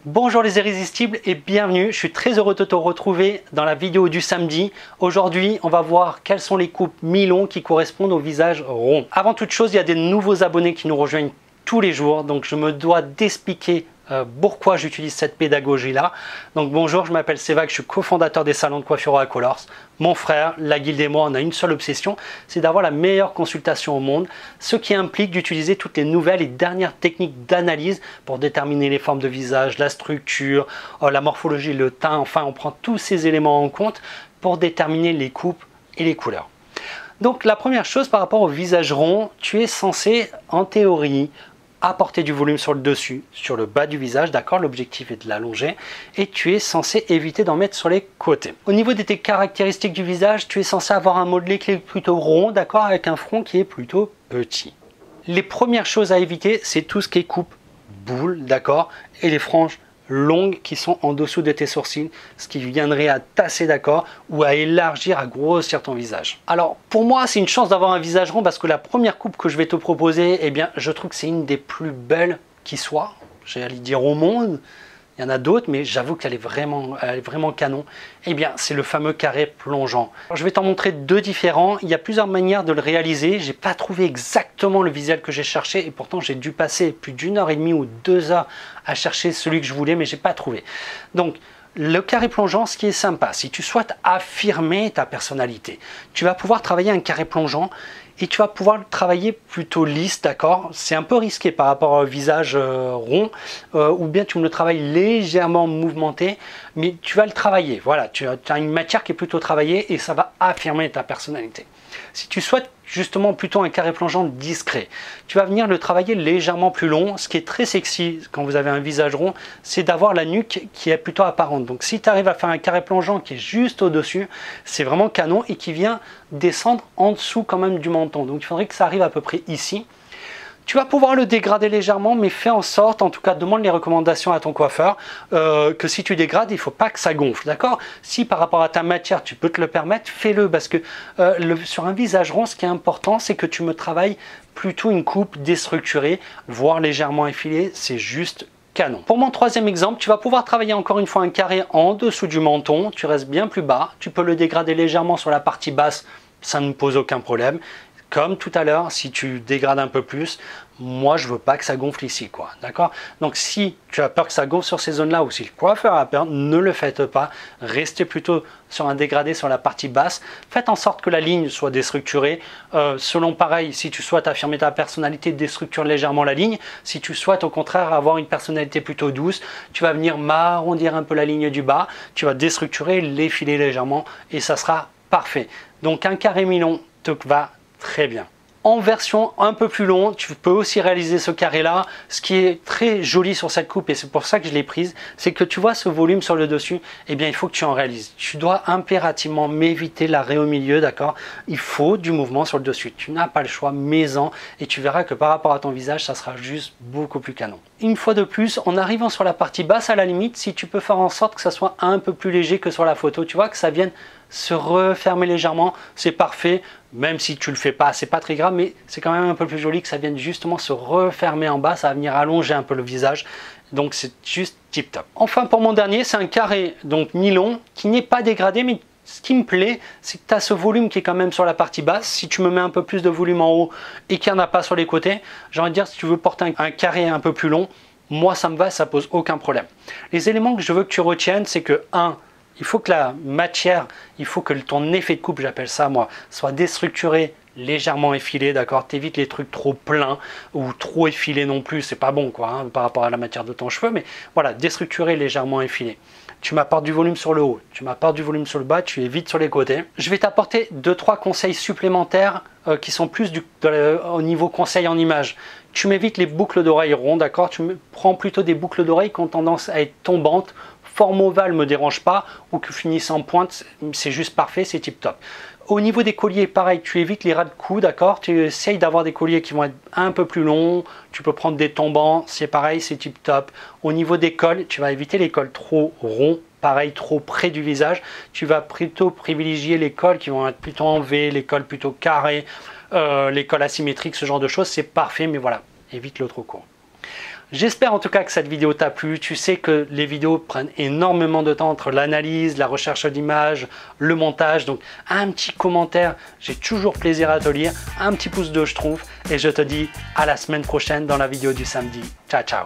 Bonjour les irrésistibles et bienvenue, je suis très heureux de te retrouver dans la vidéo du samedi. Aujourd'hui, on va voir quelles sont les coupes mi-longs qui correspondent au visage rond. Avant toute chose, il y a des nouveaux abonnés qui nous rejoignent tous les jours, donc je me dois d'expliquer pourquoi j'utilise cette pédagogie-là. Donc bonjour, je m'appelle Sévac, je suis cofondateur des salons de coiffure à Colors. Mon frère, la guilde et moi, on a une seule obsession, c'est d'avoir la meilleure consultation au monde, ce qui implique d'utiliser toutes les nouvelles et dernières techniques d'analyse pour déterminer les formes de visage, la structure, la morphologie, le teint, enfin on prend tous ces éléments en compte pour déterminer les coupes et les couleurs. Donc la première chose par rapport au visage rond, tu es censé, en théorie, apporter du volume sur le dessus, sur le bas du visage, d'accord, l'objectif est de l'allonger, et tu es censé éviter d'en mettre sur les côtés. Au niveau de tes caractéristiques du visage, tu es censé avoir un modelé qui est plutôt rond, d'accord, avec un front qui est plutôt petit. Les premières choses à éviter, c'est tout ce qui est coupe, boule, d'accord, et les franges longues qui sont en dessous de tes sourcils, ce qui viendrait à tasser, d'accord, ou à élargir, à grossir ton visage. Alors pour moi c'est une chance d'avoir un visage rond parce que la première coupe que je vais te proposer, eh bien je trouve que c'est une des plus belles qui soit, j'allais dire au monde. Il y en a d'autres, mais j'avoue qu'elle est vraiment canon. Eh bien, c'est le fameux carré plongeant. Alors, je vais t'en montrer deux différents. Il y a plusieurs manières de le réaliser. J'ai pas trouvé exactement le visuel que j'ai cherché et pourtant j'ai dû passer plus d'1h30 ou 2 heures à chercher celui que je voulais, mais j'ai pas trouvé. Donc, le carré plongeant, ce qui est sympa, si tu souhaites affirmer ta personnalité, tu vas pouvoir travailler un carré plongeant et tu vas pouvoir le travailler plutôt lisse, d'accord? C'est un peu risqué par rapport au visage rond, ou bien tu me le travailles légèrement mouvementé, mais tu vas le travailler. Voilà, tu as une matière qui est plutôt travaillée et ça va affirmer ta personnalité. Si tu souhaites justement plutôt un carré plongeant discret, tu vas venir le travailler légèrement plus long. Ce qui est très sexy quand vous avez un visage rond, c'est d'avoir la nuque qui est plutôt apparente. Donc si tu arrives à faire un carré plongeant qui est juste au-dessus, c'est vraiment canon et qui vient descendre en dessous quand même du menton. Donc il faudrait que ça arrive à peu près ici. Tu vas pouvoir le dégrader légèrement, mais fais en sorte, en tout cas demande les recommandations à ton coiffeur, que si tu dégrades, il ne faut pas que ça gonfle, d'accord? Si par rapport à ta matière, tu peux te le permettre, fais-le, parce que sur un visage rond, ce qui est important, c'est que tu me travailles plutôt une coupe déstructurée, voire légèrement effilée, c'est juste canon. Pour mon troisième exemple, tu vas pouvoir travailler encore une fois un carré en dessous du menton, tu restes bien plus bas, tu peux le dégrader légèrement sur la partie basse, ça ne pose aucun problème. Comme tout à l'heure, si tu dégrades un peu plus, moi je veux pas que ça gonfle ici, quoi, d'accord? Donc si tu as peur que ça gonfle sur ces zones-là ou si le coiffeur a peur, ne le faites pas. Restez plutôt sur un dégradé sur la partie basse. Faites en sorte que la ligne soit déstructurée. Selon pareil, si tu souhaites affirmer ta personnalité, déstructure légèrement la ligne. Si tu souhaites au contraire avoir une personnalité plutôt douce, tu vas venir m'arrondir un peu la ligne du bas. Tu vas déstructurer, l'effiler légèrement et ça sera parfait. Donc un carré mi-long te va très bien. En version un peu plus longue, tu peux aussi réaliser ce carré là. Ce qui est très joli sur cette coupe et c'est pour ça que je l'ai prise, c'est que tu vois ce volume sur le dessus, eh bien il faut que tu en réalises. Tu dois impérativement m'éviter l'arrêt au milieu, d'accord? Il faut du mouvement sur le dessus. Tu n'as pas le choix, mets-en et tu verras que par rapport à ton visage, ça sera juste beaucoup plus canon. Une fois de plus, en arrivant sur la partie basse, à la limite, si tu peux faire en sorte que ça soit un peu plus léger que sur la photo, tu vois, que ça vienne se refermer légèrement, c'est parfait. Même si tu le fais pas, c'est pas très grave, mais c'est quand même un peu plus joli que ça vienne justement se refermer en bas, ça va venir allonger un peu le visage, donc c'est juste tip top. Enfin pour mon dernier, c'est un carré donc mi-long qui n'est pas dégradé, mais ce qui me plaît, c'est que tu as ce volume qui est quand même sur la partie basse. Si tu me mets un peu plus de volume en haut et qu'il n'y en a pas sur les côtés, j'ai envie de dire si tu veux porter un carré un peu plus long, moi ça me va, ça pose aucun problème. Les éléments que je veux que tu retiennes, c'est que 1, il faut que la matière, il faut que ton effet de coupe, j'appelle ça moi, soit déstructuré, légèrement effilé, d'accord? T'évites les trucs trop pleins ou trop effilés non plus, c'est pas bon quoi, hein, par rapport à la matière de ton cheveu, mais voilà, déstructuré, légèrement effilé. Tu m'apportes du volume sur le haut, tu m'apportes du volume sur le bas, tu évites sur les côtés. Je vais t'apporter 2-3 conseils supplémentaires qui sont plus au niveau conseil en image. Tu m'évites les boucles d'oreilles rondes, d'accord? Tu me prends plutôt des boucles d'oreilles qui ont tendance à être tombantes. Forme ovale ne me dérange pas ou que finisse en pointe, c'est juste parfait, c'est tip top. Au niveau des colliers, pareil, tu évites les ras de cou, d'accord? Tu essayes d'avoir des colliers qui vont être un peu plus longs, tu peux prendre des tombants, c'est pareil, c'est tip top. Au niveau des cols, tu vas éviter les cols trop ronds, pareil, trop près du visage. Tu vas plutôt privilégier les cols qui vont être plutôt en V, les cols plutôt carrés, les cols asymétriques, ce genre de choses, c'est parfait, mais voilà, évite le trop court. J'espère en tout cas que cette vidéo t'a plu. Tu sais que les vidéos prennent énormément de temps entre l'analyse, la recherche d'images, le montage. Donc un petit commentaire, j'ai toujours plaisir à te lire. Un petit pouce de je trouve. Et je te dis à la semaine prochaine dans la vidéo du samedi. Ciao, ciao.